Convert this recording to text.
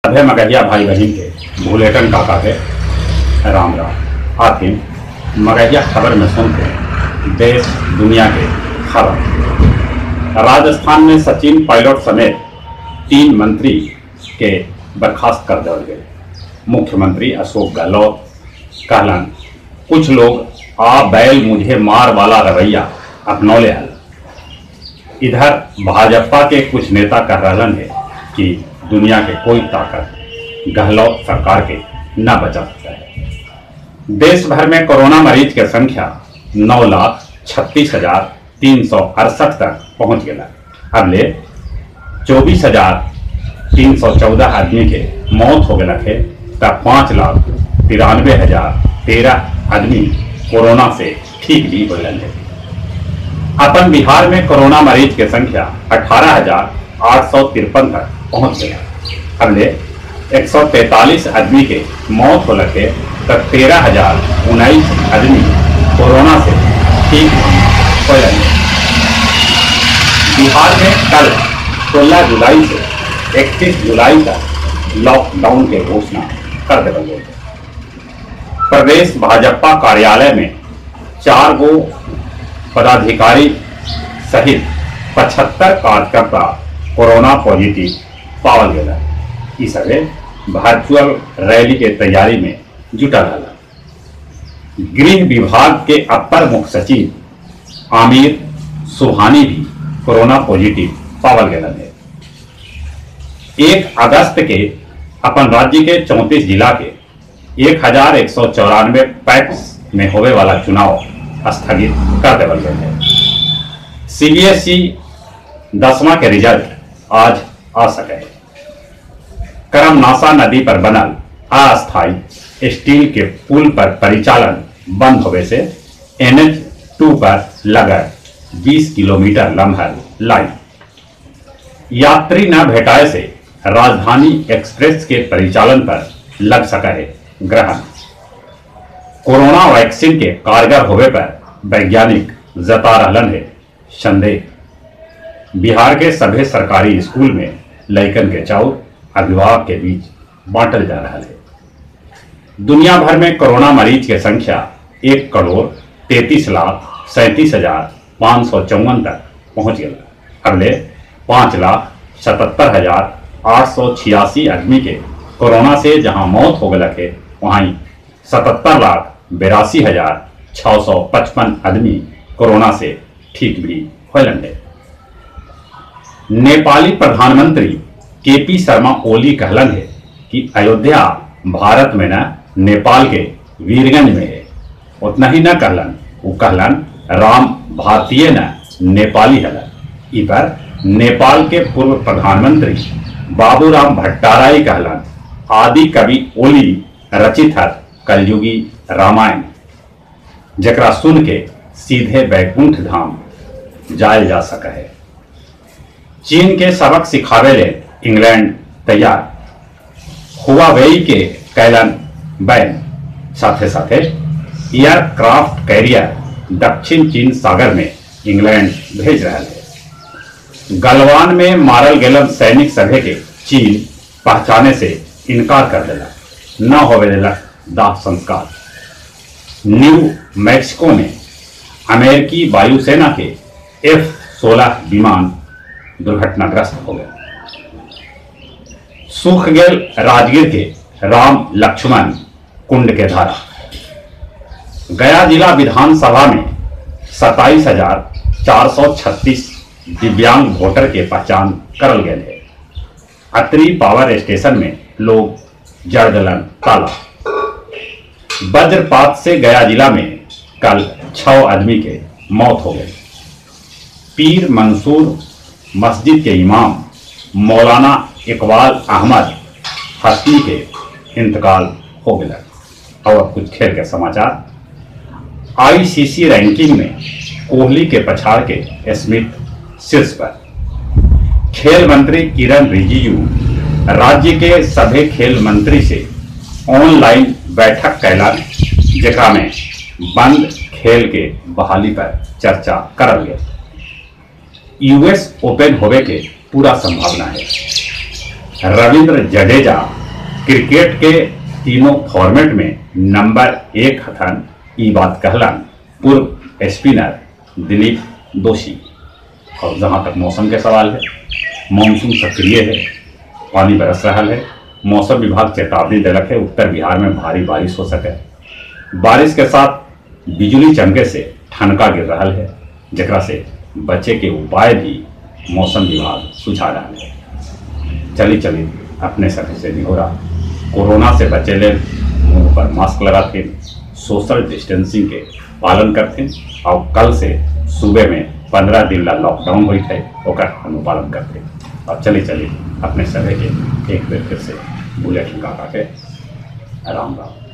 सभे मगहिया भाई बहन के भूलेटन काका के राम राम। आखिर मगहिया खबर में सुनते देश दुनिया के खबर। राजस्थान में सचिन पायलट समेत 3 मंत्री के बर्खास्त कर दिए गए। मुख्यमंत्री अशोक गहलोत कहलन कुछ लोग आ बैल मुझे मार वाला रवैया अपनौले हल। इधर भाजपा के कुछ नेता कह रहलन है कि दुनिया के कोई ताकत गहलोत सरकार के न बचा सकता है। देश भर में कोरोना मरीज की संख्या 9,36,368 तक पहुंच गया। अब ले 24,314 आदमी के मौत हो गए थे, तब 5,93,013 आदमी कोरोना से ठीक भी हो गए। अपन बिहार में कोरोना मरीज की संख्या 18,853 तक पहुंच गया। हमने 143 आदमी के मौत हो लगे, तब 13,019 आदमी कोरोना से ठीक हो लगे। बिहार में कल 16 जुलाई से 31 जुलाई तक लॉकडाउन के घोषणा कर दी गई। प्रदेश भाजपा कार्यालय में 4 गो पदाधिकारी सहित 75 कार्यकर्ता कोरोना पॉजिटिव पावल गया। इस वर्चुअल रैली के तैयारी में जुटा रहा। गृह विभाग के अपर मुख्य सचिव आमिर सुहानी भी कोरोना पॉजिटिव पावल गया है। 1 अगस्त के अपन राज्य के 34 जिला के 1,194 पैक्स में होने वाला चुनाव स्थगित कर देवल गए हैं। CBSE 10वां के रिजल्ट आज आ सके। करमनासा नदी पर बनल अस्थायी स्टील के पुल पर परिचालन बंद होने से NH2 पर लगा 20 किलोमीटर लंबल लाइन यात्री न भेटाए से राजधानी एक्सप्रेस के परिचालन पर लग सका है ग्रहण। कोरोना वैक्सीन के कारगर होने पर वैज्ञानिक जता रहलन है संदेह। बिहार के सभी सरकारी स्कूल में लइकन के चाउर अभिभावक के बीच बांटल जा रहा है। दुनिया भर में कोरोना मरीज की संख्या 1,33,37,554 तक पहुंच गया। अगले 5,77,886 आदमी के कोरोना से जहां मौत हो गए थे, वहीं 77,82,655 आदमी कोरोना से ठीक भी हुए। नेपाली प्रधानमंत्री KP शर्मा ओली कहलन है कि अयोध्या भारत में न नेपाल के वीरगंज में है। उतना ही न कहलन, वो कहलन राम भारतीय न नेपाली हलन। इस पर नेपाल के पूर्व प्रधानमंत्री बाबूराम भट्टाराई कहलन आदि कवि ओली रचित है कलयुगी रामायण, जकरा सुन के सीधे बैकुंठ धाम जायल जा सका है। चीन के सबक सिखावे ले इंग्लैंड तैयार। हुआवेई के कैलन बैन साथे साथे एयरक्राफ्ट कैरियर दक्षिण चीन सागर में इंग्लैंड भेज रहा है। गलवान में मारल गेलन सैनिक सभे के चीन पहचाने से इनकार कर दिला, न होवे दिला दाह संस्कार। न्यू मैक्सिको में अमेरिकी वायुसेना के F-16 विमान दुर्घटनाग्रस्त हो गए। सूख गेल राजगीर के राम लक्ष्मण कुंड के धारा। गया जिला विधानसभा में 27,436 दिव्यांग वोटर के पहचान करल गए थे। अत्री पावर स्टेशन में लोग जड़ गलन ताला। वज्रपात से गया जिला में कल 6 आदमी के मौत हो गई। पीर मंसूर मस्जिद के इमाम मौलाना इकबाल अहमद हस्ती के इंतकाल हो गया। और कुछ खेल के समाचार। ICC रैंकिंग में कोहली के पछाड़ के स्मिथ शीर्ष पर। खेल मंत्री किरण रिजिजू राज्य के सभी खेल मंत्री से ऑनलाइन बैठक कैलन, जेकरा में बंद खेल के बहाली पर चर्चा करल गया। US ओपन होवे के पूरा संभावना है। रविंद्र जडेजा क्रिकेट के तीनों फॉर्मेट में नंबर 1 हथन ई बात कहलन पूर्व स्पिनर दिलीप दोषी। और जहां तक मौसम के सवाल है, मानसून सक्रिय है, पानी बरस रहा है। मौसम विभाग चेतावनी दिलक है उत्तर बिहार में भारी बारिश हो सके। बारिश के साथ बिजली चमके से ठनका गिर रहा है, जकरा से बचे के उपाय भी मौसम विभाग सुझा रहा है। चली अपने सभी से नहीं हो रहा, कोरोना से बचे ले मुंह पर मास्क लगाते, सोशल डिस्टेंसिंग के पालन करते और कल से सुबह में 15 दिन ला लॉकडाउन हुई थे ओकर अनुपालन करते। और चली अपने सभी के एक बेर फिर से बुलेटिन का के राम राम।